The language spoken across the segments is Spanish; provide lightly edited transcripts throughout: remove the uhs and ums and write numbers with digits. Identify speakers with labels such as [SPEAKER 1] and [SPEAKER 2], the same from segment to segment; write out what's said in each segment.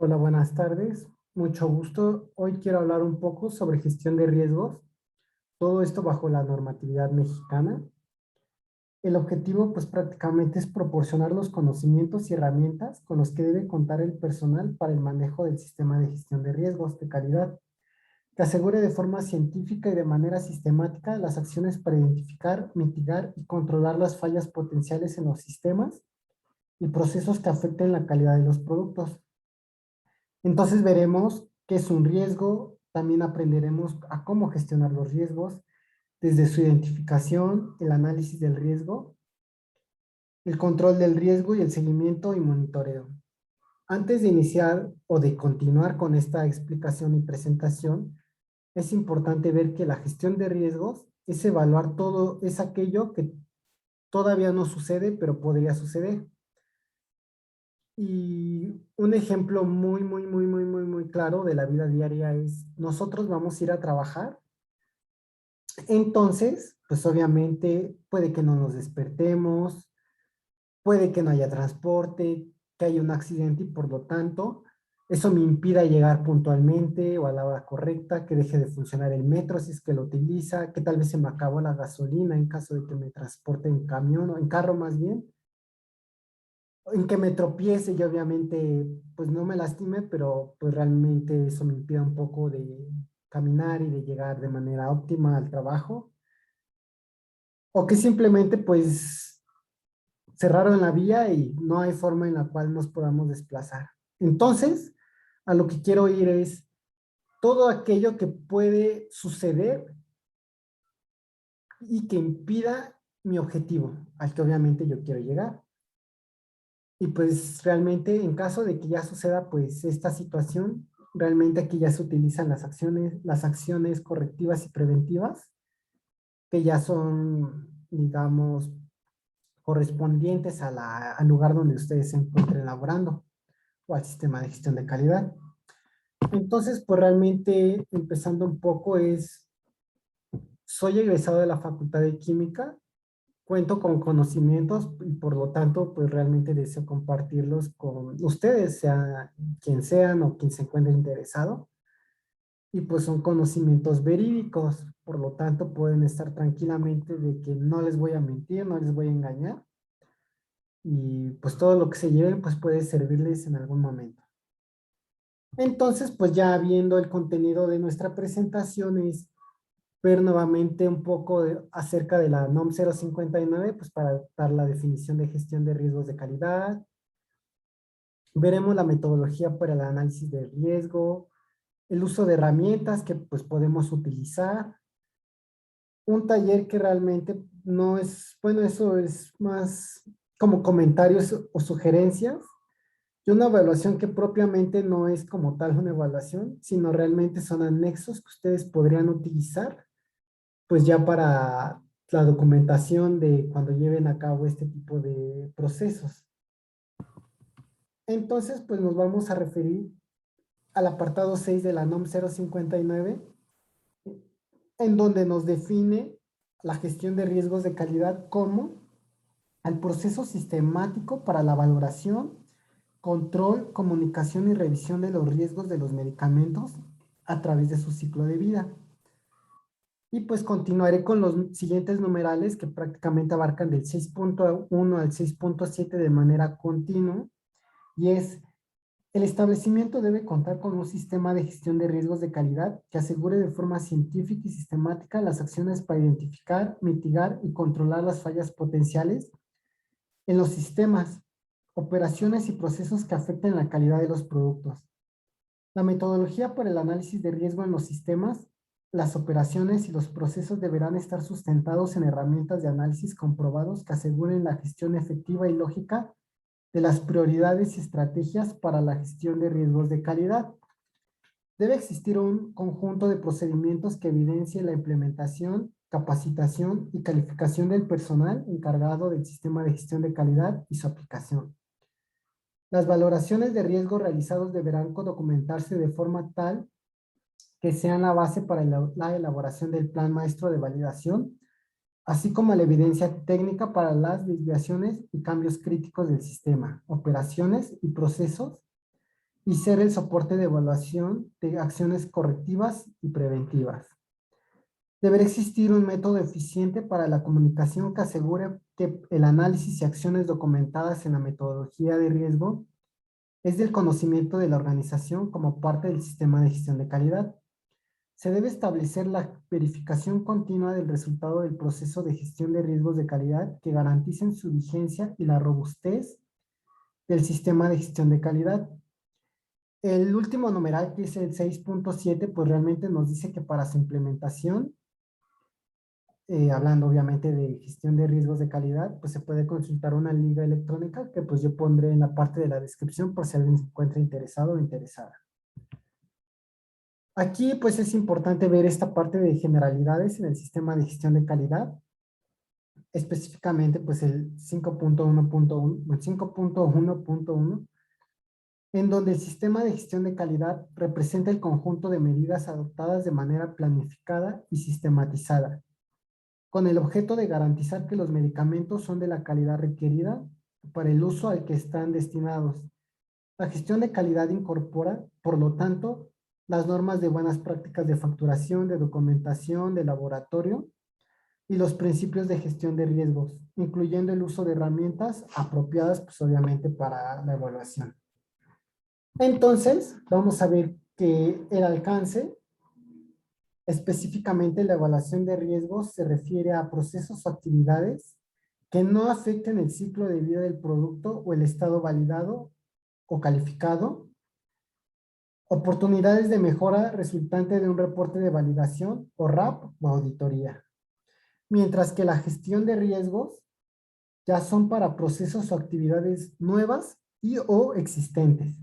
[SPEAKER 1] Hola, buenas tardes. Mucho gusto. Hoy quiero hablar un poco sobre gestión de riesgos, todo esto bajo la normatividad mexicana. El objetivo, pues prácticamente es proporcionar los conocimientos y herramientas con los que debe contar el personal para el manejo del sistema de gestión de riesgos de calidad, que asegure de forma científica y de manera sistemática las acciones para identificar, mitigar y controlar las fallas potenciales en los sistemas y procesos que afecten la calidad de los productos. Entonces veremos qué es un riesgo, también aprenderemos a cómo gestionar los riesgos, desde su identificación, el análisis del riesgo, el control del riesgo y el seguimiento y monitoreo. Antes de iniciar o de continuar con esta explicación y presentación, es importante ver que la gestión de riesgos es evaluar todo, es aquello que todavía no sucede, pero podría suceder. Y un ejemplo muy claro de la vida diaria es, nosotros vamos a ir a trabajar, entonces, pues obviamente puede que no nos despertemos, puede que no haya transporte, que haya un accidente y por lo tanto, eso me impida llegar puntualmente o a la hora correcta, que deje de funcionar el metro si es que lo utiliza, que tal vez se me acabó la gasolina en caso de que me transporte en camión o en carro más bien, en que me tropiece y obviamente pues no me lastime, pero pues realmente eso me impide un poco de caminar y de llegar de manera óptima al trabajo, o que simplemente pues cerraron la vía y no hay forma en la cual nos podamos desplazar. Entonces, a lo que quiero ir es todo aquello que puede suceder y que impida mi objetivo, al que obviamente yo quiero llegar. Y pues realmente en caso de que ya suceda pues esta situación, realmente aquí ya se utilizan las acciones correctivas y preventivas, que ya son, digamos, correspondientes a al lugar donde ustedes se encuentren laborando o al sistema de gestión de calidad. Entonces, pues realmente empezando un poco es, soy egresado de la Facultad de Química, cuento con conocimientos y por lo tanto, pues realmente deseo compartirlos con ustedes, sea quien sean o quien se encuentre interesado. Y pues son conocimientos verídicos, por lo tanto pueden estar tranquilamente de que no les voy a mentir, no les voy a engañar. Y pues todo lo que se lleven pues puede servirles en algún momento. Entonces, pues ya viendo el contenido de nuestra presentación es ver nuevamente un poco acerca de la NOM 059, pues para dar la definición de gestión de riesgos de calidad. Veremos la metodología para el análisis de riesgo, el uso de herramientas que pues podemos utilizar, un taller que realmente no es, bueno, eso es más como comentarios o sugerencias, y una evaluación que propiamente no es como tal una evaluación, sino realmente son anexos que ustedes podrían utilizar pues ya para la documentación de cuando lleven a cabo este tipo de procesos. Entonces, pues nos vamos a referir al apartado 6 de la NOM 059, en donde nos define la gestión de riesgos de calidad como el proceso sistemático para la valoración, control, comunicación y revisión de los riesgos de los medicamentos a través de su ciclo de vida. Y pues continuaré con los siguientes numerales que prácticamente abarcan del 6.1 al 6.7 de manera continua. Y es, el establecimiento debe contar con un sistema de gestión de riesgos de calidad que asegure de forma científica y sistemática las acciones para identificar, mitigar y controlar las fallas potenciales en los sistemas, operaciones y procesos que afecten la calidad de los productos. La metodología para el análisis de riesgo en los sistemas, las operaciones y los procesos deberán estar sustentados en herramientas de análisis comprobados que aseguren la gestión efectiva y lógica de las prioridades y estrategias para la gestión de riesgos de calidad. Debe existir un conjunto de procedimientos que evidencie la implementación, capacitación y calificación del personal encargado del sistema de gestión de calidad y su aplicación. Las valoraciones de riesgo realizados deberán documentarse de forma tal que sean la base para la elaboración del plan maestro de validación, así como la evidencia técnica para las desviaciones y cambios críticos del sistema, operaciones y procesos, y ser el soporte de evaluación de acciones correctivas y preventivas. Deberá existir un método eficiente para la comunicación que asegure que el análisis y acciones documentadas en la metodología de riesgo es del conocimiento de la organización como parte del sistema de gestión de calidad. Se debe establecer la verificación continua del resultado del proceso de gestión de riesgos de calidad que garanticen su vigencia y la robustez del sistema de gestión de calidad. El último numeral, que es el 6.7, pues realmente nos dice que para su implementación, hablando obviamente de gestión de riesgos de calidad, pues se puede consultar una liga electrónica que pues yo pondré en la parte de la descripción por si alguien se encuentra interesado o interesada. Aquí pues es importante ver esta parte de generalidades en el sistema de gestión de calidad, específicamente pues el 5.1.1, en donde el sistema de gestión de calidad representa el conjunto de medidas adoptadas de manera planificada y sistematizada, con el objeto de garantizar que los medicamentos son de la calidad requerida para el uso al que están destinados. La gestión de calidad incorpora, por lo tanto, las normas de buenas prácticas de facturación, de documentación, de laboratorio y los principios de gestión de riesgos, incluyendo el uso de herramientas apropiadas, pues obviamente para la evaluación. Entonces, vamos a ver que el alcance, específicamente la evaluación de riesgos, se refiere a procesos o actividades que no afecten el ciclo de vida del producto o el estado validado o calificado, oportunidades de mejora resultante de un reporte de validación o RAP o auditoría. Mientras que la gestión de riesgos ya son para procesos o actividades nuevas y o existentes.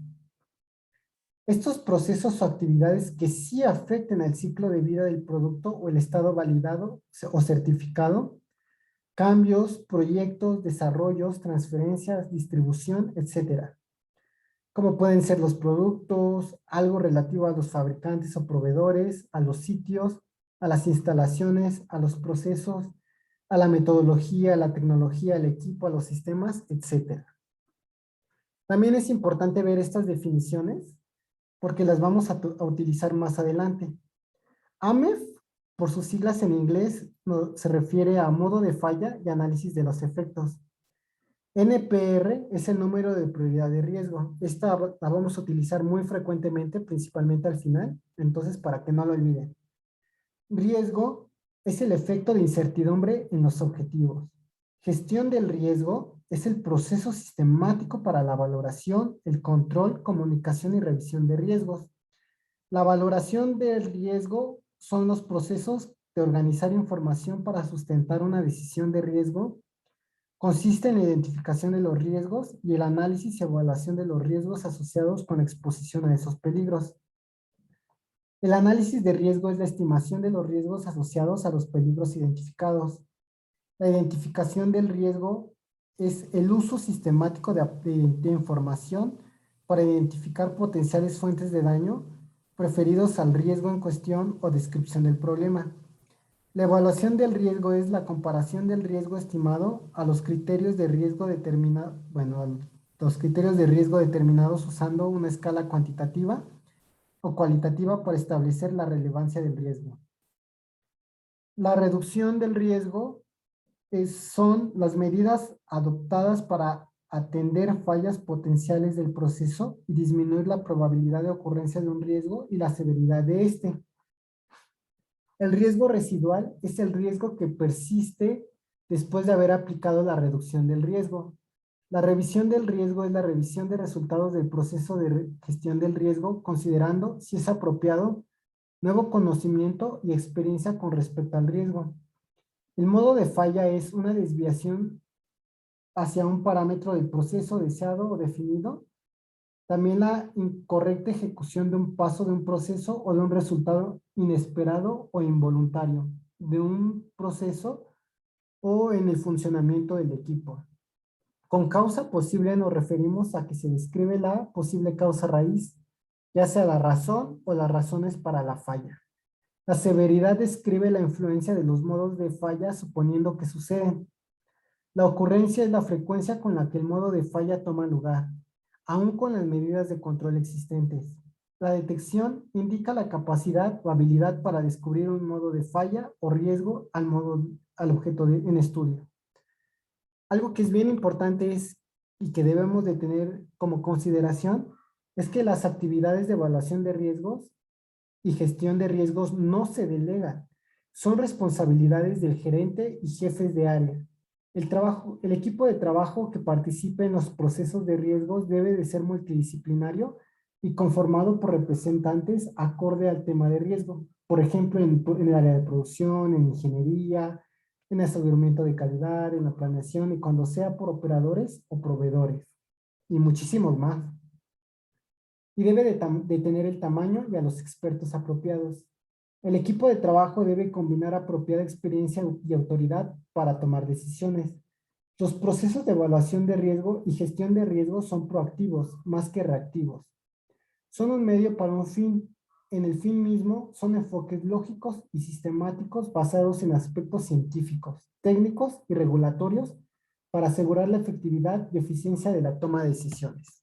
[SPEAKER 1] Estos procesos o actividades que sí afecten al ciclo de vida del producto o el estado validado o certificado, cambios, proyectos, desarrollos, transferencias, distribución, etcétera. Como pueden ser los productos, algo relativo a los fabricantes o proveedores, a los sitios, a las instalaciones, a los procesos, a la metodología, a la tecnología, al equipo, a los sistemas, etcétera. También es importante ver estas definiciones porque las vamos a utilizar más adelante. AMEF, por sus siglas en inglés, se refiere a modo de falla y análisis de los efectos. NPR es el número de prioridad de riesgo. Esta la vamos a utilizar muy frecuentemente, principalmente al final, entonces para que no lo olviden. Riesgo es el efecto de incertidumbre en los objetivos. Gestión del riesgo es el proceso sistemático para la valoración, el control, comunicación y revisión de riesgos. La valoración del riesgo son los procesos de organizar información para sustentar una decisión de riesgo. Consiste en la identificación de los riesgos y el análisis y evaluación de los riesgos asociados con la exposición a esos peligros. El análisis de riesgo es la estimación de los riesgos asociados a los peligros identificados. La identificación del riesgo es el uso sistemático de información para identificar potenciales fuentes de daño preferidos al riesgo en cuestión o descripción del problema. La evaluación del riesgo es la comparación del riesgo estimado a los criterios de riesgo determinados, los criterios de riesgo determinados usando una escala cuantitativa o cualitativa para establecer la relevancia del riesgo. La reducción del riesgo son las medidas adoptadas para atender fallas potenciales del proceso y disminuir la probabilidad de ocurrencia de un riesgo y la severidad de este. El riesgo residual es el riesgo que persiste después de haber aplicado la reducción del riesgo. La revisión del riesgo es la revisión de resultados del proceso de gestión del riesgo, considerando si es apropiado nuevo conocimiento y experiencia con respecto al riesgo. El modo de falla es una desviación hacia un parámetro del proceso deseado o definido. También la incorrecta ejecución de un paso de un proceso o de un resultado inesperado o involuntario de un proceso o en el funcionamiento del equipo. Con causa posible nos referimos a que se describe la posible causa raíz, ya sea la razón o las razones para la falla. La severidad describe la influencia de los modos de falla suponiendo que suceden. La ocurrencia es la frecuencia con la que el modo de falla toma lugar. aún con las medidas de control existentes. La detección indica la capacidad o habilidad para descubrir un modo de falla o riesgo al objeto en estudio. Algo que es bien importante y que debemos de tener como consideración es que las actividades de evaluación de riesgos y gestión de riesgos no se delegan. Son responsabilidades del gerente y jefes de área. El equipo de trabajo que participe en los procesos de riesgos debe de ser multidisciplinario y conformado por representantes acorde al tema de riesgo. Por ejemplo, en el área de producción, en ingeniería, en aseguramiento de calidad, en la planeación y cuando sea por operadores o proveedores. Y muchísimos más. Y debe de tener el tamaño y a los expertos apropiados. El equipo de trabajo debe combinar apropiada experiencia y autoridad para tomar decisiones. Los procesos de evaluación de riesgo y gestión de riesgo son proactivos más que reactivos. Son un medio para un fin. En el fin mismo son enfoques lógicos y sistemáticos basados en aspectos científicos, técnicos y regulatorios para asegurar la efectividad y eficiencia de la toma de decisiones.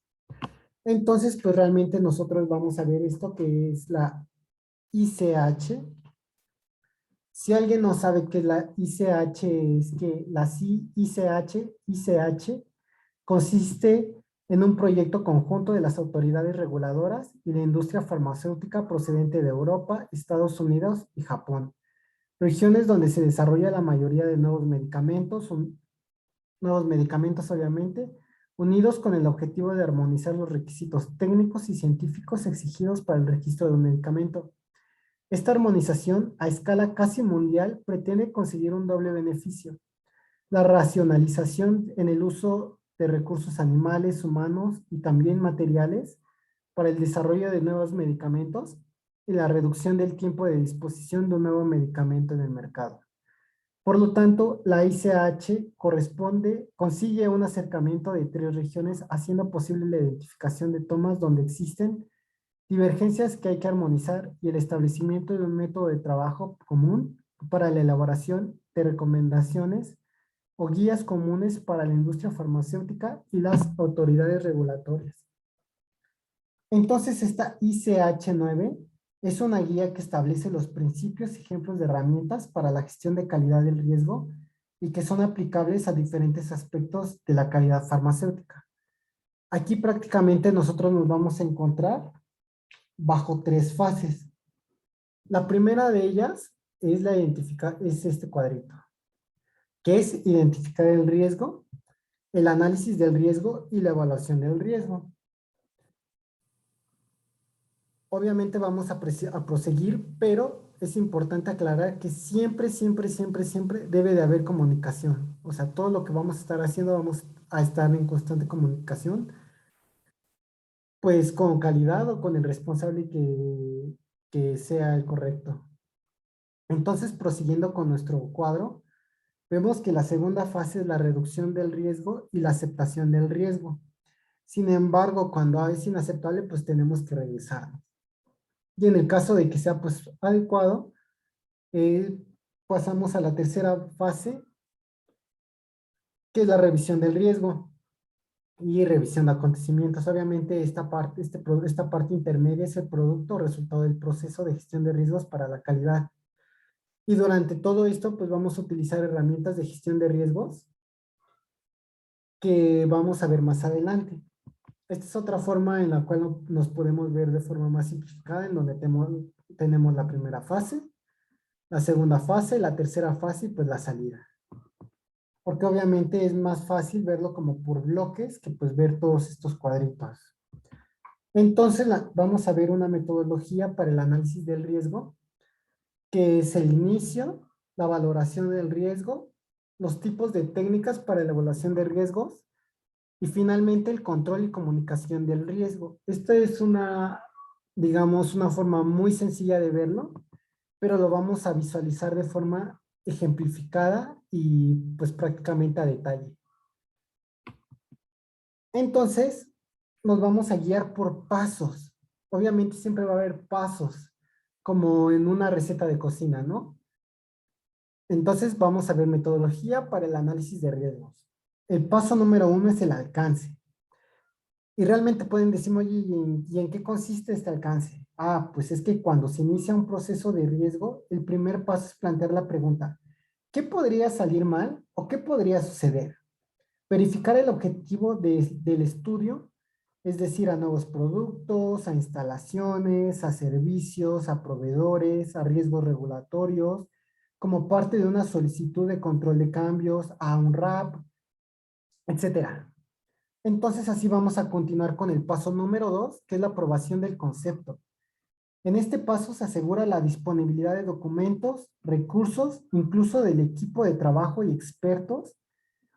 [SPEAKER 1] Entonces, pues realmente nosotros vamos a ver esto que es la ICH. Si alguien no sabe qué es la ICH, es que la ICH consiste en un proyecto conjunto de las autoridades reguladoras y la industria farmacéutica procedente de Europa, Estados Unidos y Japón. Regiones donde se desarrolla la mayoría de nuevos medicamentos obviamente, unidos con el objetivo de armonizar los requisitos técnicos y científicos exigidos para el registro de un medicamento. Esta armonización a escala casi mundial pretende conseguir un doble beneficio: la racionalización en el uso de recursos animales, humanos y también materiales para el desarrollo de nuevos medicamentos y la reducción del tiempo de disposición de un nuevo medicamento en el mercado. Por lo tanto, la ICH consigue un acercamiento de 3 regiones, haciendo posible la identificación de tomas donde existen divergencias que hay que armonizar y el establecimiento de un método de trabajo común para la elaboración de recomendaciones o guías comunes para la industria farmacéutica y las autoridades regulatorias. Entonces, esta ICH-9 es una guía que establece los principios y ejemplos de herramientas para la gestión de calidad del riesgo y que son aplicables a diferentes aspectos de la calidad farmacéutica. Aquí prácticamente nosotros nos vamos a encontrar bajo 3 fases. La primera de ellas es este cuadrito, que es identificar el riesgo, el análisis del riesgo y la evaluación del riesgo. Obviamente vamos a proseguir, pero es importante aclarar que siempre, siempre, siempre, siempre debe de haber comunicación. O sea, todo lo que vamos a estar haciendo, vamos a estar en constante comunicación, pues con calidad o con el responsable que sea el correcto. Entonces, prosiguiendo con nuestro cuadro, vemos que la segunda fase es la reducción del riesgo y la aceptación del riesgo. Sin embargo, cuando es inaceptable, pues tenemos que regresar. Y en el caso de que sea pues adecuado, eh, pasamos a la tercera fase, que es la revisión del riesgo y revisión de acontecimientos. Obviamente esta parte intermedia es el producto o resultado del proceso de gestión de riesgos para la calidad. Y durante todo esto, pues vamos a utilizar herramientas de gestión de riesgos que vamos a ver más adelante. Esta es otra forma en la cual nos podemos ver de forma más simplificada, en donde tenemos la primera fase, la segunda fase, la tercera fase y pues la salida. Porque obviamente es más fácil verlo como por bloques que pues ver todos estos cuadritos. Entonces vamos a ver una metodología para el análisis del riesgo, que es el inicio, la valoración del riesgo, los tipos de técnicas para la evaluación de riesgos y finalmente el control y comunicación del riesgo. Esta es digamos, una forma muy sencilla de verlo, pero lo vamos a visualizar de forma ejemplificada y pues prácticamente a detalle. Entonces, nos vamos a guiar por pasos. Obviamente siempre va a haber pasos, como en una receta de cocina, ¿no? Entonces vamos a ver metodología para el análisis de riesgos. El paso número 1 es el alcance. Y realmente pueden decirme, oye, y en qué consiste este alcance? Ah, pues es que cuando se inicia un proceso de riesgo, el primer paso es plantear la pregunta, ¿qué podría salir mal o qué podría suceder? Verificar el objetivo del estudio, es decir, a nuevos productos, a instalaciones, a servicios, a proveedores, a riesgos regulatorios, como parte de una solicitud de control de cambios, a un RAP, etcétera. Entonces así vamos a continuar con el paso número 2, que es la aprobación del concepto. En este paso se asegura la disponibilidad de documentos, recursos, incluso del equipo de trabajo y expertos,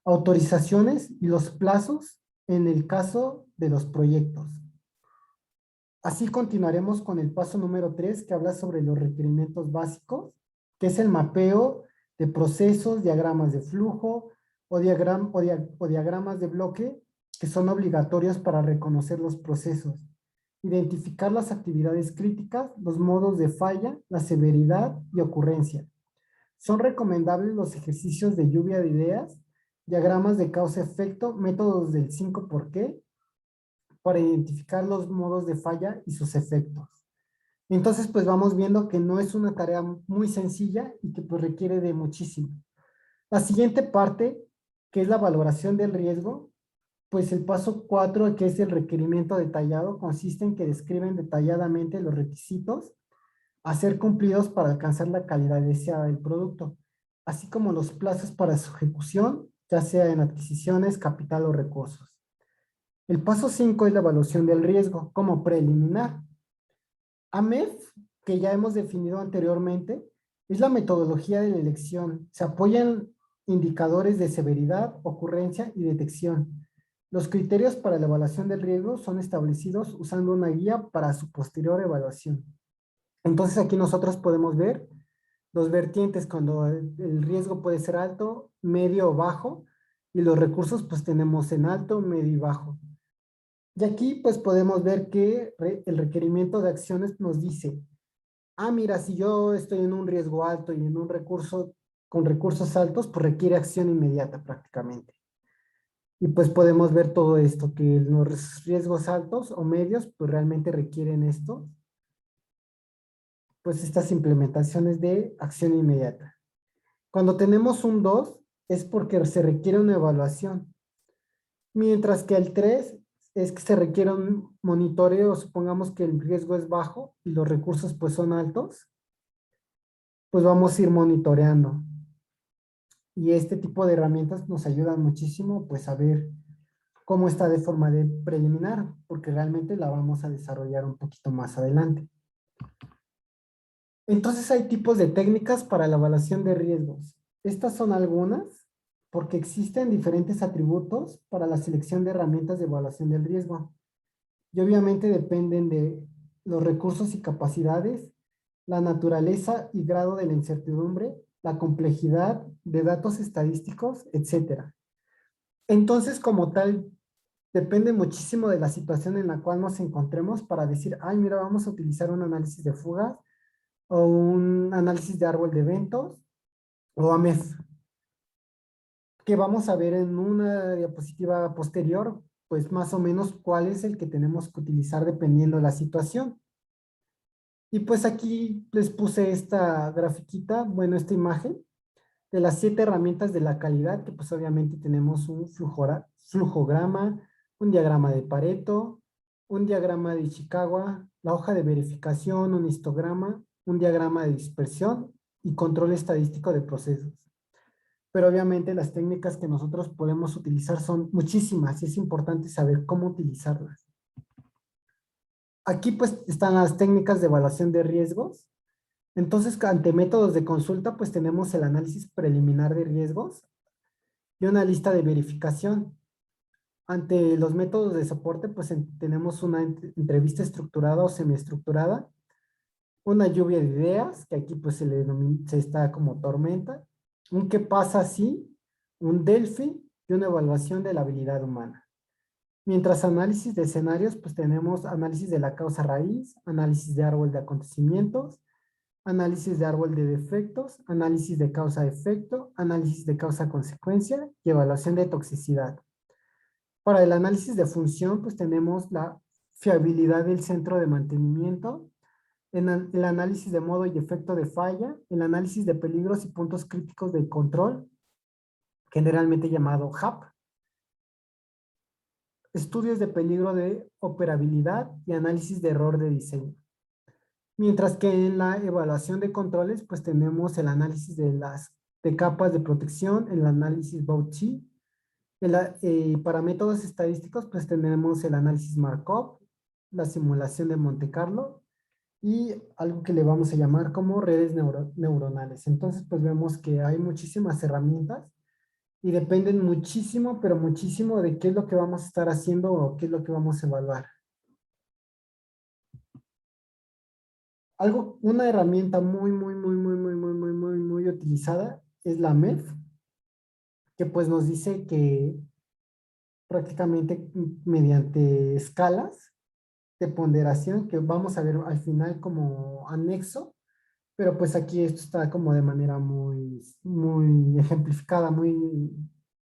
[SPEAKER 1] autorizaciones y los plazos en el caso de los proyectos. Así continuaremos con el paso número 3, que habla sobre los requerimientos básicos, que es el mapeo de procesos, diagramas de flujo o diagramas de bloque que son obligatorios para reconocer los procesos. Identificar las actividades críticas, los modos de falla, la severidad y ocurrencia. Son recomendables los ejercicios de lluvia de ideas, diagramas de causa-efecto, métodos del 5 por qué, para identificar los modos de falla y sus efectos. Entonces, pues vamos viendo que no es una tarea muy sencilla y que pues requiere de muchísimo. La siguiente parte, que es la valoración del riesgo, pues el paso 4, que es el requerimiento detallado, consiste en que describen detalladamente los requisitos a ser cumplidos para alcanzar la calidad deseada del producto, así como los plazos para su ejecución, ya sea en adquisiciones, capital o recursos. El paso 5 es la evaluación del riesgo como preliminar. AMEF, que ya hemos definido anteriormente, es la metodología de la elección. Se apoyan indicadores de severidad, ocurrencia y detección. Los criterios para la evaluación del riesgo son establecidos usando una guía para su posterior evaluación. Entonces aquí nosotros podemos ver los vertientes cuando el riesgo puede ser alto, medio o bajo, y los recursos pues tenemos en alto, medio y bajo. Y aquí pues podemos ver que el requerimiento de acciones nos dice, ah, mira, si yo estoy en un riesgo alto y en un recurso con recursos altos, pues requiere acción inmediata prácticamente. Y pues podemos ver todo esto, que los riesgos altos o medios pues realmente requieren esto, pues estas implementaciones de acción inmediata. Cuando tenemos un 2 es porque se requiere una evaluación, mientras que el 3 es que se requiere un monitoreo, supongamos que el riesgo es bajo y los recursos pues son altos, pues vamos a ir monitoreando. Y este tipo de herramientas nos ayudan muchísimo pues a ver cómo está de forma de preliminar, porque realmente la vamos a desarrollar un poquito más adelante. Entonces hay tipos de técnicas para la evaluación de riesgos. Estas son algunas, porque existen diferentes atributos para la selección de herramientas de evaluación del riesgo. Y obviamente dependen de los recursos y capacidades, la naturaleza y grado de la incertidumbre, la complejidad de datos estadísticos, etcétera. Entonces, como tal, depende muchísimo de la situación en la cual nos encontremos para decir, ay, mira, vamos a utilizar un análisis de fugas o un análisis de árbol de eventos o AMEF, que vamos a ver en una diapositiva posterior, pues más o menos cuál es el que tenemos que utilizar dependiendo de la situación. Y pues aquí les puse esta grafiquita, bueno, esta imagen de las 7 herramientas de la calidad, que pues obviamente tenemos un flujograma, un diagrama de Pareto, un diagrama de Ishikawa, la hoja de verificación, un histograma, un diagrama de dispersión y control estadístico de procesos. Pero obviamente las técnicas que nosotros podemos utilizar son muchísimas y es importante saber cómo utilizarlas. Aquí pues están las técnicas de evaluación de riesgos. Entonces, ante métodos de consulta, pues tenemos el análisis preliminar de riesgos y una lista de verificación. Ante los métodos de soporte, pues tenemos una entrevista estructurada o semiestructurada, una lluvia de ideas, que aquí pues se está como tormenta, un qué pasa si, un Delphi y una evaluación de la habilidad humana. Mientras análisis de escenarios, pues tenemos análisis de la causa raíz, análisis de árbol de acontecimientos, análisis de árbol de defectos, análisis de causa-efecto, análisis de causa-consecuencia y evaluación de toxicidad. Para el análisis de función, pues tenemos la fiabilidad del centro de mantenimiento, el análisis de modo y efecto de falla, el análisis de peligros y puntos críticos de control, generalmente llamado HAP, estudios de peligro de operabilidad y análisis de error de diseño. Mientras que en la evaluación de controles, pues tenemos el análisis de capas de protección, el análisis Bauchi. Para métodos estadísticos, pues tenemos el análisis Markov, la simulación de Monte Carlo y algo que le vamos a llamar como redes neuronales. Entonces, pues vemos que hay muchísimas herramientas y dependen muchísimo, pero muchísimo de qué es lo que vamos a estar haciendo o qué es lo que vamos a evaluar. Una herramienta muy utilizada es la MEF, que pues nos dice que prácticamente mediante escalas de ponderación, que vamos a ver al final como anexo, pero pues aquí esto está como de manera muy ejemplificada, muy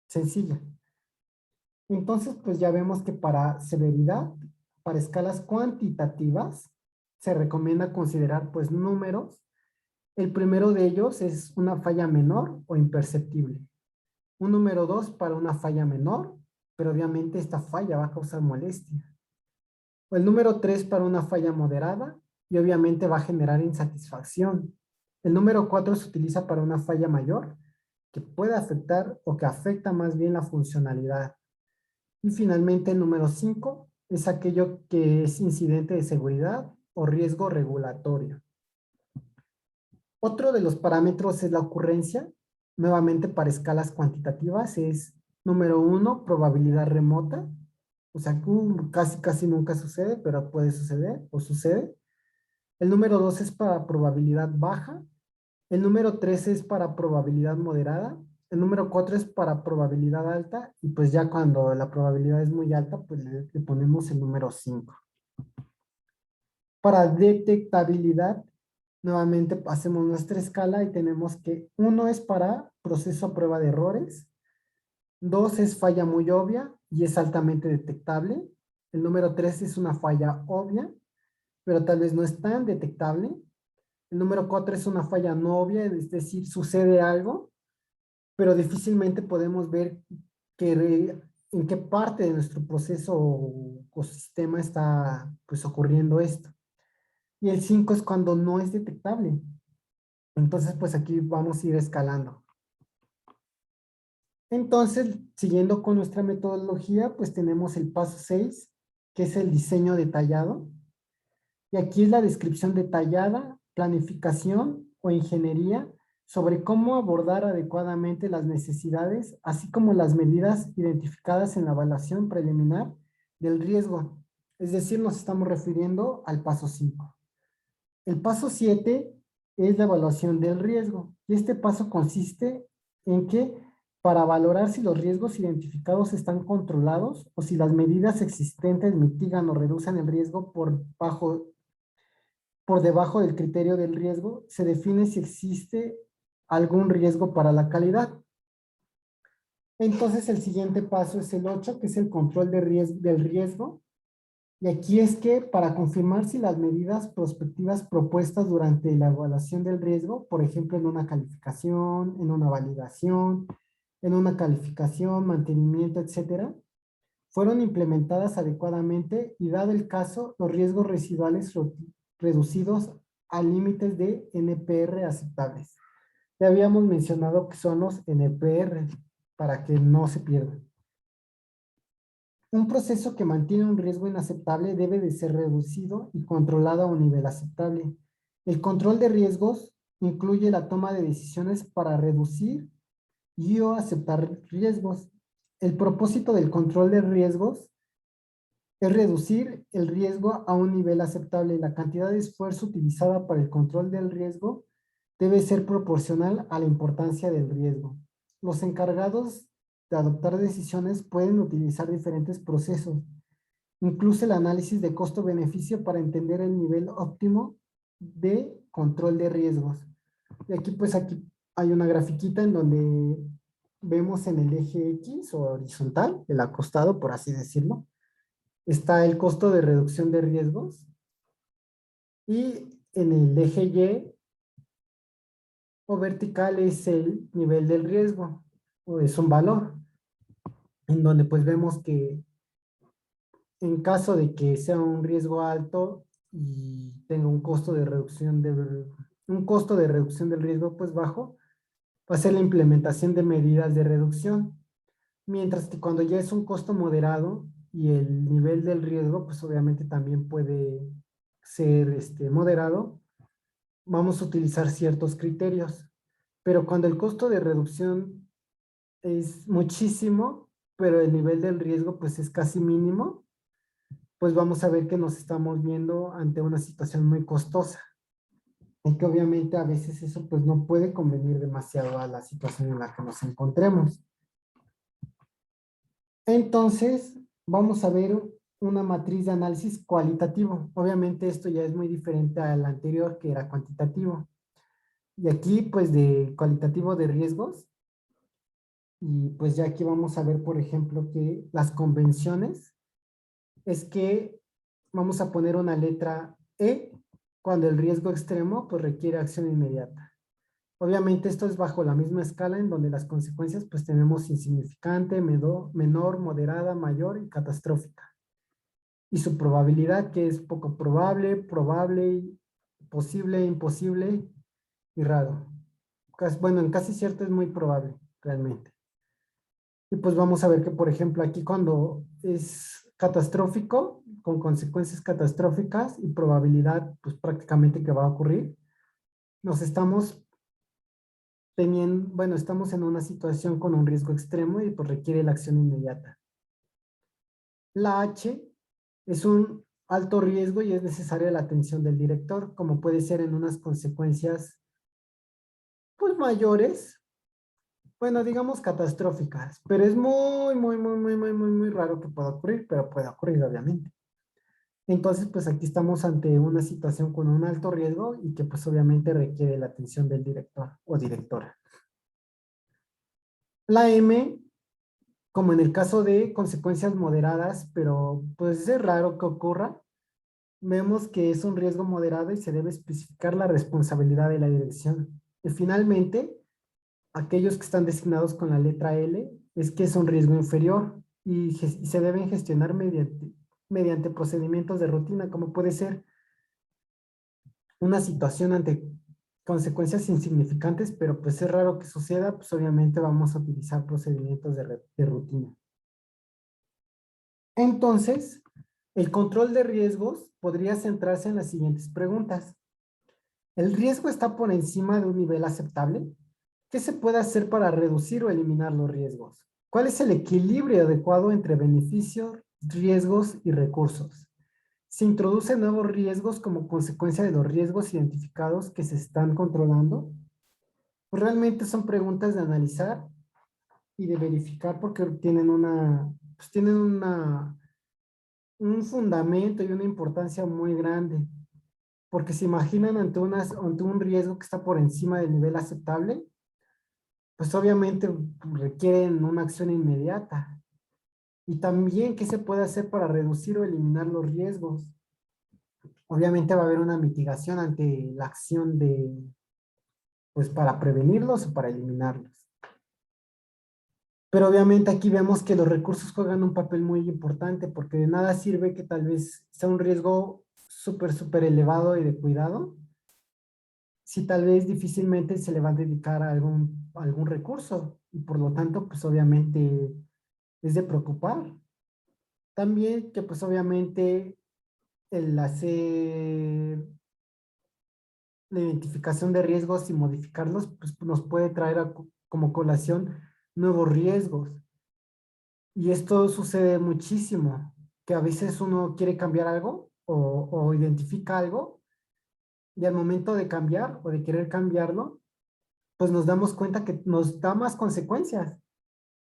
[SPEAKER 1] sencilla. Entonces, pues ya vemos que para severidad, para escalas cuantitativas, se recomienda considerar pues números. El primero de ellos es una falla menor o imperceptible. Un número 2 para una falla menor, pero obviamente esta falla va a causar molestia. O el número 3 para una falla moderada y obviamente va a generar insatisfacción. El número 4 se utiliza para una falla mayor que puede afectar o que afecta más bien la funcionalidad. Y finalmente el número 5 es aquello que es incidente de seguridad o riesgo regulatorio. Otro de los parámetros es la ocurrencia. Nuevamente para escalas cuantitativas es número 1, probabilidad remota. O sea, casi nunca sucede, pero puede suceder o sucede. El número 2 es para probabilidad baja. El número 3 es para probabilidad moderada. El número 4 es para probabilidad alta. Y pues ya cuando la probabilidad es muy alta, pues le ponemos el número 5. Para detectabilidad, nuevamente hacemos nuestra escala y tenemos que 1 es para proceso a prueba de errores. 2 es falla muy obvia y es altamente detectable. El número 3 es una falla obvia, pero tal vez no es tan detectable. El número 4 es una falla no obvia, es decir, sucede algo, pero difícilmente podemos ver en qué parte de nuestro proceso o sistema está pues ocurriendo esto. Y el 5 es cuando no es detectable. Entonces, pues aquí vamos a ir escalando. Entonces, siguiendo con nuestra metodología, pues tenemos el paso 6, que es el diseño detallado. Y aquí es la descripción detallada, planificación o ingeniería sobre cómo abordar adecuadamente las necesidades, así como las medidas identificadas en la evaluación preliminar del riesgo. Es decir, nos estamos refiriendo al paso 5. El paso 7 es la evaluación del riesgo. Y este paso consiste en que para valorar si los riesgos identificados están controlados o si las medidas existentes mitigan o reducen el riesgo por debajo del criterio del riesgo, se define si existe algún riesgo para la calidad. Entonces el siguiente paso es el 8, que es el control del riesgo. Y aquí es que para confirmar si las medidas prospectivas propuestas durante la evaluación del riesgo, por ejemplo en una calificación, en una validación, en una calificación, mantenimiento, etcétera, fueron implementadas adecuadamente y dado el caso, los riesgos residuales reducidos a límites de NPR aceptables. Ya habíamos mencionado que son los NPR para que no se pierdan. Un proceso que mantiene un riesgo inaceptable debe de ser reducido y controlado a un nivel aceptable. El control de riesgos incluye la toma de decisiones para reducir y o aceptar riesgos. El propósito del control de riesgos es reducir el riesgo a un nivel aceptable. La cantidad de esfuerzo utilizada para el control del riesgo debe ser proporcional a la importancia del riesgo. Los encargados de adoptar decisiones pueden utilizar diferentes procesos, incluso el análisis de costo-beneficio para entender el nivel óptimo de control de riesgos. Y aquí pues aquí hay una grafiquita en donde vemos en el eje X o horizontal, el acostado, por así decirlo, está el costo de reducción de riesgos y en el eje Y o vertical es el nivel del riesgo o es un valor en donde pues vemos que en caso de que sea un riesgo alto y tenga un costo de reducción del riesgo pues bajo, va a ser la implementación de medidas de reducción. Mientras que cuando ya es un costo moderado y el nivel del riesgo, pues obviamente también puede ser moderado, vamos a utilizar ciertos criterios. Pero cuando el costo de reducción es muchísimo, pero el nivel del riesgo pues es casi mínimo, pues vamos a ver que nos estamos viendo ante una situación muy costosa. Y que obviamente a veces eso pues no puede convenir demasiado a la situación en la que nos encontremos. Entonces, vamos a ver una matriz de análisis cualitativo. Obviamente esto ya es muy diferente al anterior que era cuantitativo. Y aquí pues de cualitativo de riesgos. Y pues ya aquí vamos a ver, por ejemplo, que las convenciones es que vamos a poner una letra E cuando el riesgo extremo pues requiere acción inmediata. Obviamente esto es bajo la misma escala en donde las consecuencias pues tenemos insignificante, menor, moderada, mayor y catastrófica. Y su probabilidad que es poco probable, probable, posible, imposible y raro. Bueno, en casi cierto es muy probable realmente. Y pues vamos a ver que, por ejemplo, aquí cuando es catastrófico, con consecuencias catastróficas y probabilidad pues prácticamente que va a ocurrir, nos estamos bueno, estamos en una situación con un riesgo extremo y pues requiere la acción inmediata. La H es un alto riesgo y es necesaria la atención del director, como puede ser en unas consecuencias pues mayores, bueno, digamos catastróficas, pero es muy raro que pueda ocurrir, pero puede ocurrir obviamente. Entonces, pues aquí estamos ante una situación con un alto riesgo y que pues obviamente requiere la atención del director o directora. La M como en el caso de consecuencias moderadas, pero pues es raro que ocurra, vemos que es un riesgo moderado y se debe especificar la responsabilidad de la dirección. Y finalmente, aquellos que están designados con la letra L es que es un riesgo inferior y se deben gestionar mediante procedimientos de rutina, como puede ser una situación ante consecuencias insignificantes, pero pues es raro que suceda, pues obviamente vamos a utilizar procedimientos de rutina. Entonces, el control de riesgos podría centrarse en las siguientes preguntas. ¿El riesgo está por encima de un nivel aceptable? ¿Qué se puede hacer para reducir o eliminar los riesgos? ¿Cuál es el equilibrio adecuado entre beneficios, riesgos y recursos? ¿Se introducen nuevos riesgos como consecuencia de los riesgos identificados que se están controlando? Pues realmente son preguntas de analizar y de verificar porque tienen un fundamento y una importancia muy grande, porque se imaginan ante un riesgo que está por encima del nivel aceptable, pues obviamente requieren una acción inmediata. Y también, ¿qué se puede hacer para reducir o eliminar los riesgos? Obviamente va a haber una mitigación ante la acción pues para prevenirlos o para eliminarlos. Pero obviamente aquí vemos que los recursos juegan un papel muy importante porque de nada sirve que tal vez sea un riesgo súper elevado y de cuidado si tal vez difícilmente se le va a dedicar a algún recurso y por lo tanto pues obviamente es de preocupar. También que pues obviamente el hacer la identificación de riesgos y modificarlos pues nos puede traer como colación nuevos riesgos. Y esto sucede muchísimo, que a veces uno quiere cambiar algo o identifica algo y al momento de cambiar o de querer cambiarlo, pues nos damos cuenta que nos da más consecuencias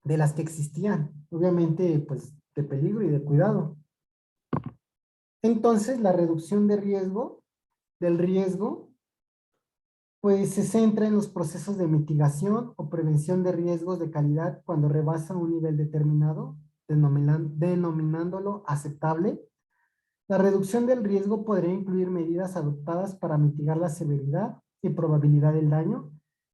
[SPEAKER 1] de las que existían. Obviamente, pues de peligro y de cuidado. Entonces, la reducción del riesgo Pues se centra en los procesos de mitigación o prevención de riesgos de calidad cuando rebasa un nivel determinado, denominándolo aceptable. La reducción del riesgo podría incluir medidas adoptadas para mitigar la severidad y probabilidad del daño.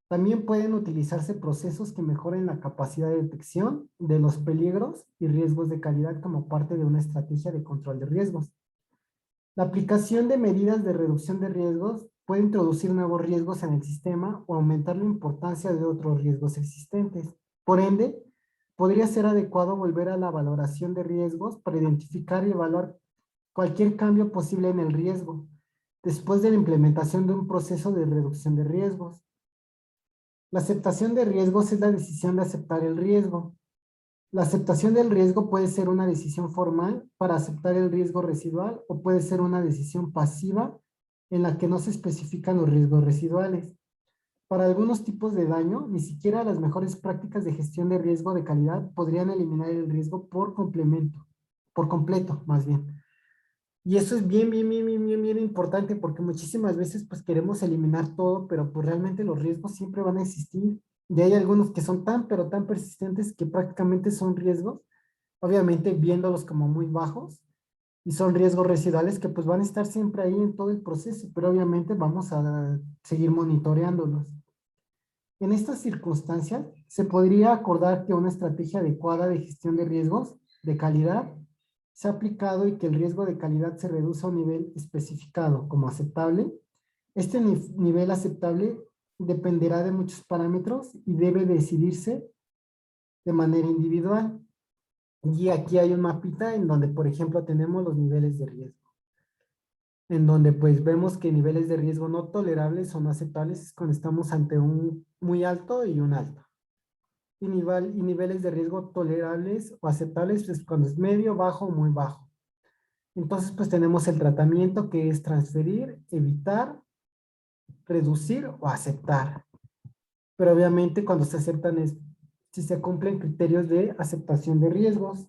[SPEAKER 1] También pueden utilizarse procesos que mejoren la capacidad de detección de los peligros y riesgos de calidad como parte de una estrategia de control de riesgos. La aplicación de medidas de reducción de riesgos puede introducir nuevos riesgos en el sistema o aumentar la importancia de otros riesgos existentes. Por ende, podría ser adecuado volver a la valoración de riesgos para identificar y evaluar cualquier cambio posible en el riesgo, después de la implementación de un proceso de reducción de riesgos. La aceptación de riesgos es la decisión de aceptar el riesgo. La aceptación del riesgo puede ser una decisión formal para aceptar el riesgo residual o puede ser una decisión pasiva en la que no se especifican los riesgos residuales. Para algunos tipos de daño, ni siquiera las mejores prácticas de gestión de riesgo de calidad podrían eliminar el riesgo por completo, más bien. Y eso es bien importante porque muchísimas veces pues queremos eliminar todo, pero pues realmente los riesgos siempre van a existir. Y hay algunos que son tan, pero tan persistentes que prácticamente son riesgos, obviamente viéndolos como muy bajos, y son riesgos residuales que pues van a estar siempre ahí en todo el proceso, pero obviamente vamos a seguir monitoreándolos. En estas circunstancias, se podría acordar que una estrategia adecuada de gestión de riesgos de calidad se ha aplicado y que el riesgo de calidad se reduce a un nivel especificado como aceptable. Este nivel aceptable dependerá de muchos parámetros y debe decidirse de manera individual. Y aquí hay un mapita en donde, por ejemplo, tenemos los niveles de riesgo, en donde pues vemos que niveles de riesgo no tolerables o no aceptables es cuando estamos ante un muy alto y un alto. Y niveles de riesgo tolerables o aceptables es cuando es medio, bajo o muy bajo. Entonces, pues tenemos el tratamiento que es transferir, evitar, reducir o aceptar. Pero obviamente cuando se aceptan es si se cumplen criterios de aceptación de riesgos.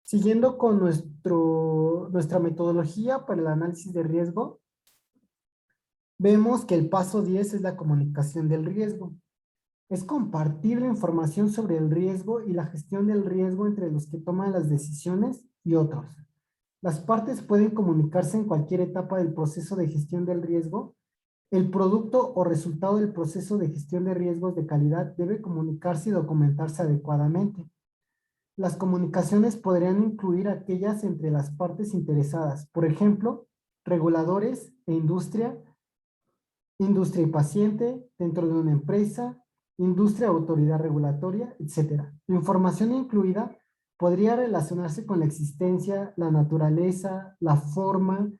[SPEAKER 1] Siguiendo con nuestra metodología para el análisis de riesgo, vemos que el paso 10 es la comunicación del riesgo. Es compartir la información sobre el riesgo y la gestión del riesgo entre los que toman las decisiones y otros. Las partes pueden comunicarse en cualquier etapa del proceso de gestión del riesgo. El producto o resultado del proceso de gestión de riesgos de calidad debe comunicarse y documentarse adecuadamente. Las comunicaciones podrían incluir aquellas entre las partes interesadas, por ejemplo, reguladores e industria y paciente dentro de una empresa, industria, autoridad regulatoria, etc. La información incluida podría relacionarse con la existencia, la naturaleza, la forma,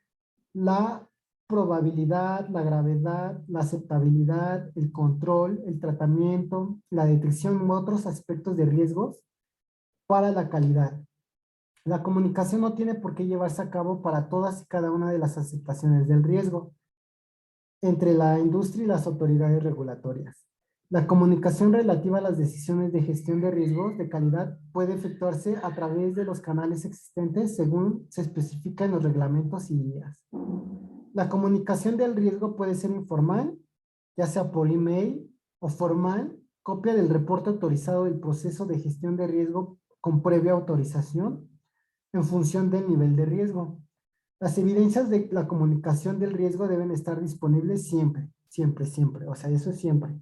[SPEAKER 1] la probabilidad, la gravedad, la aceptabilidad, el control, el tratamiento, la detección u otros aspectos de riesgos para la calidad. La comunicación no tiene por qué llevarse a cabo para todas y cada una de las aceptaciones del riesgo entre la industria y las autoridades regulatorias. La comunicación relativa a las decisiones de gestión de riesgos de calidad puede efectuarse a través de los canales existentes según se especifica en los reglamentos y guías. La comunicación del riesgo puede ser informal, ya sea por email o formal, copia del reporte autorizado del proceso de gestión de riesgo con previa autorización en función del nivel de riesgo. Las evidencias de la comunicación del riesgo deben estar disponibles siempre. O sea, eso es siempre.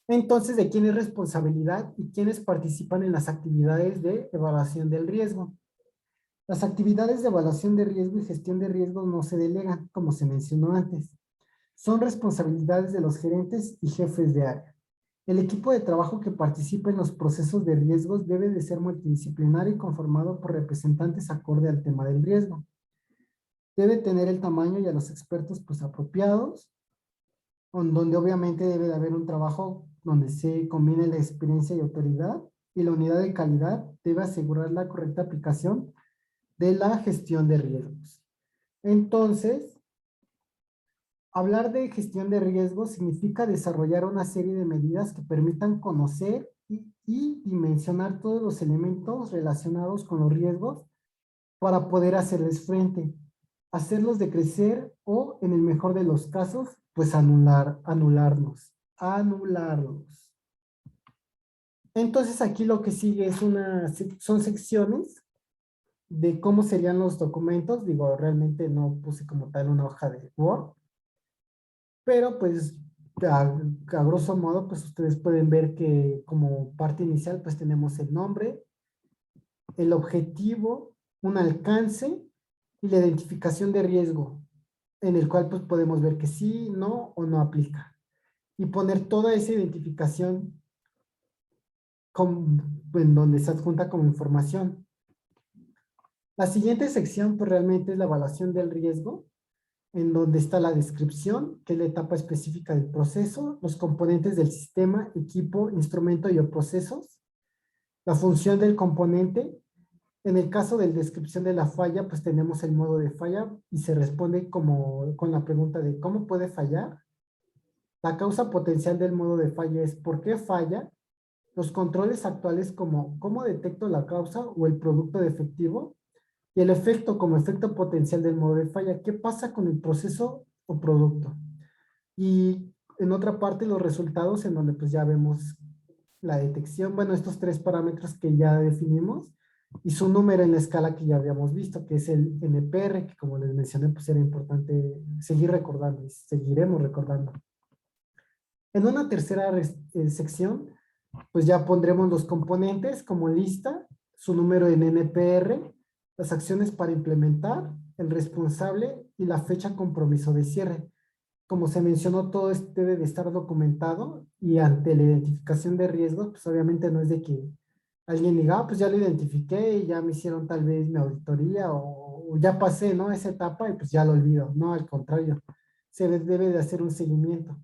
[SPEAKER 1] Entonces, ¿de quién es responsabilidad y quiénes participan en las actividades de evaluación del riesgo? Las actividades de evaluación de riesgo y gestión de riesgos no se delegan, como se mencionó antes. Son responsabilidades de los gerentes y jefes de área. El equipo de trabajo que participa en los procesos de riesgos debe de ser multidisciplinario y conformado por representantes acorde al tema del riesgo. Debe tener el tamaño y a los expertos pues apropiados, donde obviamente debe de haber un trabajo donde se combine la experiencia y autoridad, y la unidad de calidad debe asegurar la correcta aplicación de la gestión de riesgos. Entonces, hablar de gestión de riesgos significa desarrollar una serie de medidas que permitan conocer y dimensionar todos los elementos relacionados con los riesgos para poder hacerles frente. hacerlos decrecer o, en el mejor de los casos, pues anularlos. Entonces aquí lo que sigue es son secciones de cómo serían los documentos. Digo, realmente no puse como tal una hoja de Word, pero pues a grosso modo, pues ustedes pueden ver que como parte inicial, pues tenemos el nombre, el objetivo, un alcance y la identificación de riesgo, en el cual pues podemos ver que sí, no o no aplica. Y poner toda esa identificación en donde se adjunta como información. La siguiente sección pues realmente es la evaluación del riesgo, en donde está la descripción, que es la etapa específica del proceso, los componentes del sistema, equipo, instrumento y o procesos, la función del componente. En el caso de la descripción de la falla, pues tenemos el modo de falla y se responde como con la pregunta de ¿cómo puede fallar? La causa potencial del modo de falla es ¿por qué falla? Los controles actuales como ¿cómo detecto la causa o el producto defectivo? Y el efecto como efecto potencial del modo de falla. ¿Qué pasa con el proceso o producto? Y en otra parte los resultados en donde pues ya vemos la detección, bueno, estos tres parámetros que ya definimos y su número en la escala que ya habíamos visto, que es el NPR, que como les mencioné, pues era importante seguir recordando y seguiremos recordando. En una tercera sección, pues ya pondremos los componentes como lista, su número en NPR, las acciones para implementar, el responsable y la fecha compromiso de cierre. Como se mencionó, todo esto debe de estar documentado y ante la identificación de riesgos, pues obviamente no es de que alguien diga, pues ya lo identifiqué y ya me hicieron tal vez mi auditoría o ya pasé, ¿no? Esa etapa y pues ya lo olvido. No, al contrario, se debe de hacer un seguimiento.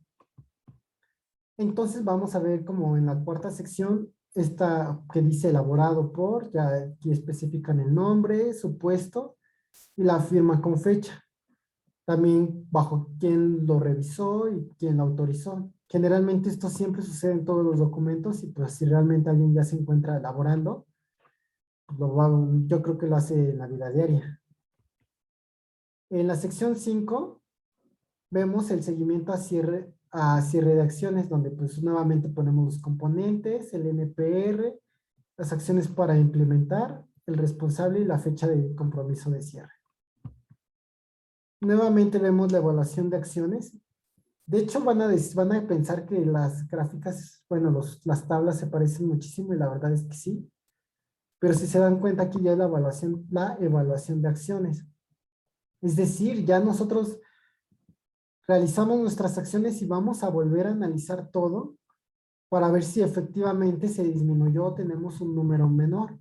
[SPEAKER 1] Entonces vamos a ver como en la cuarta sección, esta que dice elaborado por, ya aquí especifican el nombre, su puesto y la firma con fecha. También bajo quién lo revisó y quién lo autorizó. Generalmente esto siempre sucede en todos los documentos y pues si realmente alguien ya se encuentra elaborando, pues yo creo que lo hace en la vida diaria. En la sección 5 vemos el seguimiento a cierre de acciones, donde pues nuevamente ponemos los componentes, el NPR, las acciones para implementar, el responsable y la fecha de compromiso de cierre. Nuevamente vemos la evaluación de acciones. De hecho, van a pensar que las gráficas, bueno, las tablas se parecen muchísimo y la verdad es que sí. Pero si se dan cuenta, aquí ya es la evaluación de acciones. Es decir, ya nosotros realizamos nuestras acciones y vamos a volver a analizar todo para ver si efectivamente se disminuyó o tenemos un número menor.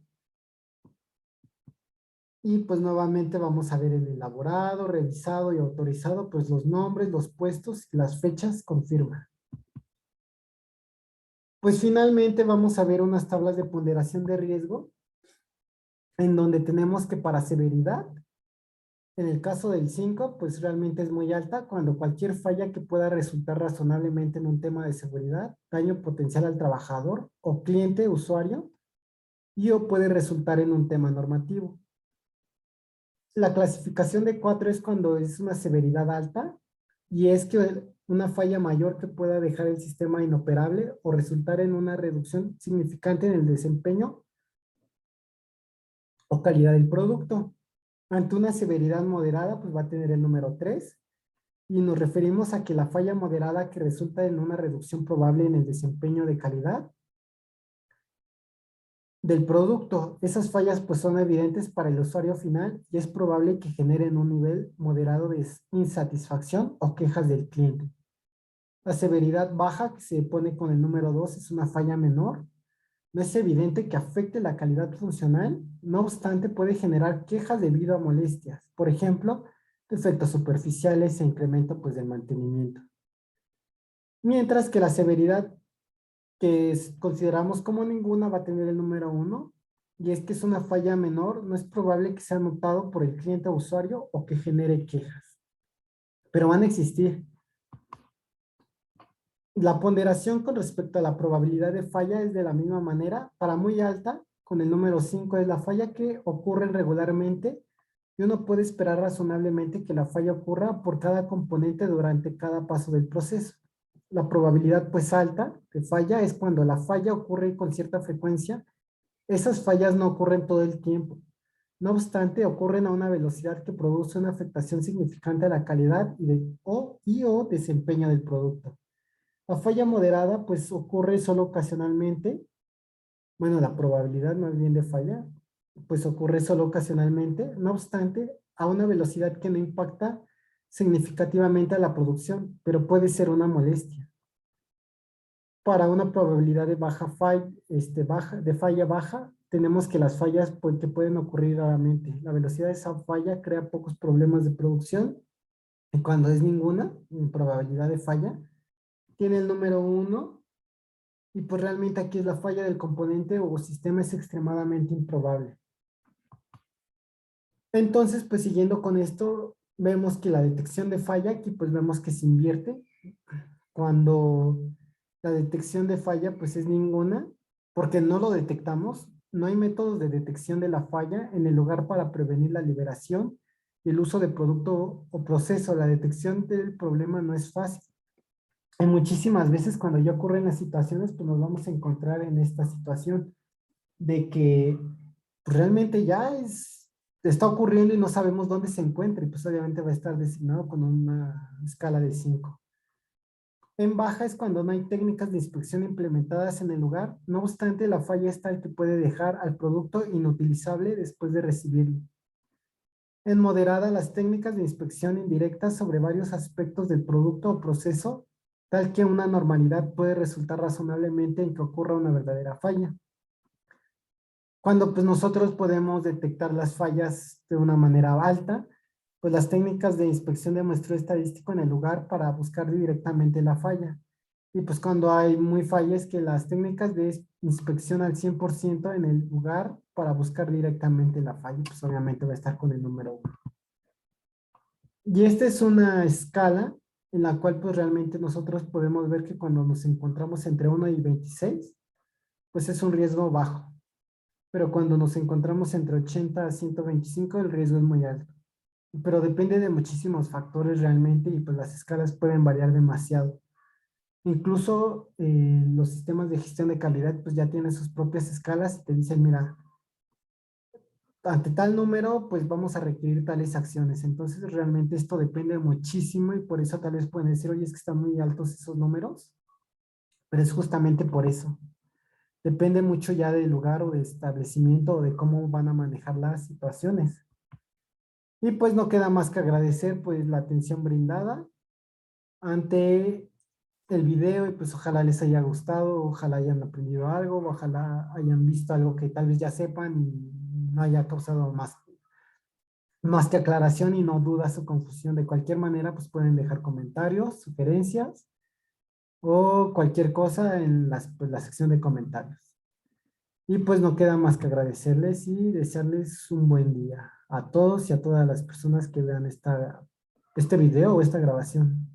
[SPEAKER 1] Y pues nuevamente vamos a ver el elaborado, revisado y autorizado, pues los nombres, los puestos y las fechas con firma. Pues finalmente vamos a ver unas tablas de ponderación de riesgo en donde tenemos que para severidad, en el caso del 5, pues realmente es muy alta cuando cualquier falla que pueda resultar razonablemente en un tema de seguridad, daño potencial al trabajador o cliente, usuario, y o puede resultar en un tema normativo. La clasificación de 4 es cuando es una severidad alta y es que una falla mayor que pueda dejar el sistema inoperable o resultar en una reducción significante en el desempeño o calidad del producto. Ante una severidad moderada, pues va a tener el número 3 y nos referimos a que la falla moderada que resulta en una reducción probable en el desempeño de calidad del producto. Esas fallas pues son evidentes para el usuario final y es probable que generen un nivel moderado de insatisfacción o quejas del cliente. La severidad baja que se pone con el número 2 es una falla menor. No es evidente que afecte la calidad funcional, no obstante puede generar quejas debido a molestias, por ejemplo, defectos superficiales e incremento pues del mantenimiento. Mientras que la severidad que consideramos como ninguna va a tener el número 1 y es que es una falla menor, no es probable que sea notado por el cliente o usuario o que genere quejas, pero van a existir. La ponderación con respecto a la probabilidad de falla es de la misma manera. Para muy alta, con el número 5 es la falla que ocurre regularmente y uno puede esperar razonablemente que la falla ocurra por cada componente durante cada paso del proceso. La probabilidad pues alta de falla es cuando la falla ocurre con cierta frecuencia. Esas fallas no ocurren todo el tiempo. No obstante, ocurren a una velocidad que produce una afectación significante a la calidad y o desempeño del producto. La falla moderada pues ocurre solo ocasionalmente. Bueno, la probabilidad más bien de falla pues ocurre solo ocasionalmente. No obstante, a una velocidad que no impacta significativamente a la producción, pero puede ser una molestia. Para una probabilidad de de falla baja, tenemos que las fallas que pueden ocurrir raramente. La velocidad de esa falla crea pocos problemas de producción y cuando es ninguna probabilidad de falla, tiene el número 1 y pues realmente aquí es la falla del componente o sistema es extremadamente improbable. Entonces, pues siguiendo con esto, vemos que la detección de falla, aquí pues vemos que se invierte. Cuando la detección de falla pues es ninguna, porque no lo detectamos, no hay métodos de detección de la falla en el lugar para prevenir la liberación y el uso de producto o proceso. La detección del problema no es fácil. Y muchísimas veces cuando ya ocurren las situaciones, pues nos vamos a encontrar en esta situación de que pues, realmente está ocurriendo y no sabemos dónde se encuentra y pues obviamente va a estar designado con una escala de 5. En baja es cuando no hay técnicas de inspección implementadas en el lugar, no obstante la falla es tal que puede dejar al producto inutilizable después de recibirlo. En moderada, las técnicas de inspección indirectas sobre varios aspectos del producto o proceso, tal que una normalidad puede resultar razonablemente en que ocurra una verdadera falla. Cuando pues nosotros podemos detectar las fallas de una manera alta, pues las técnicas de inspección de muestreo estadístico en el lugar para buscar directamente la falla. Y pues cuando hay muy fallas, que las técnicas de inspección al 100% en el lugar para buscar directamente la falla, pues obviamente va a estar con el número 1. Y esta es una escala en la cual pues realmente nosotros podemos ver que cuando nos encontramos entre 1 y 26, pues es un riesgo bajo. Pero cuando nos encontramos entre 80 a 125, el riesgo es muy alto. Pero depende de muchísimos factores realmente y pues las escalas pueden variar demasiado. Incluso los sistemas de gestión de calidad pues ya tienen sus propias escalas y te dicen, mira, ante tal número pues vamos a requerir tales acciones. Entonces realmente esto depende muchísimo y por eso tal vez pueden decir, oye, es que están muy altos esos números, pero es justamente por eso. Depende mucho ya del lugar o de establecimiento o de cómo van a manejar las situaciones. Y pues no queda más que agradecer pues la atención brindada ante el video y pues ojalá les haya gustado, ojalá hayan aprendido algo, ojalá hayan visto algo que tal vez ya sepan y no haya causado más que aclaración y no dudas o confusión. De cualquier manera pues pueden dejar comentarios, sugerencias o cualquier cosa en pues, la sección de comentarios. Y pues no queda más que agradecerles y desearles un buen día a todos y a todas las personas que vean este video o esta grabación.